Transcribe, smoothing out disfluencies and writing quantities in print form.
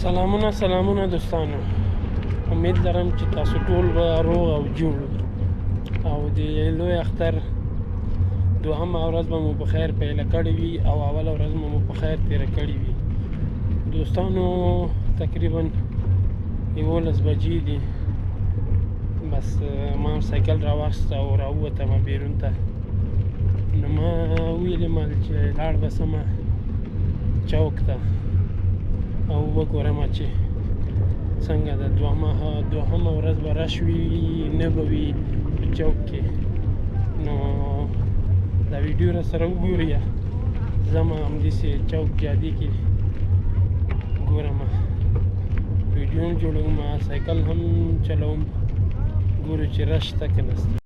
سلامونه دوستانو، امید لرم چې تاسو ټول به روغ او جوړ او د لوی اختر دوهمه ورځ به مو په خیر پیله کړې وي او اوله ورځ مو په خیر تېره کړې وي. دوستانو تقریبا 11 بجې دي، بس ما سایکل راواخیسته او راووتم بیرون ته. نو ما ویلې چې لاړ به سمه چوک ته او وګورم چې څنګه د دوهمه ورځ به رش وي نه به وي په چوک کې. نو دا ویډیو را سره وګورئ، زه ما همداسې چوک جادې کې ګورم، ویډیو هم جوړوم، سایکل هم چلوم، ګورو چې رش شته که نشته.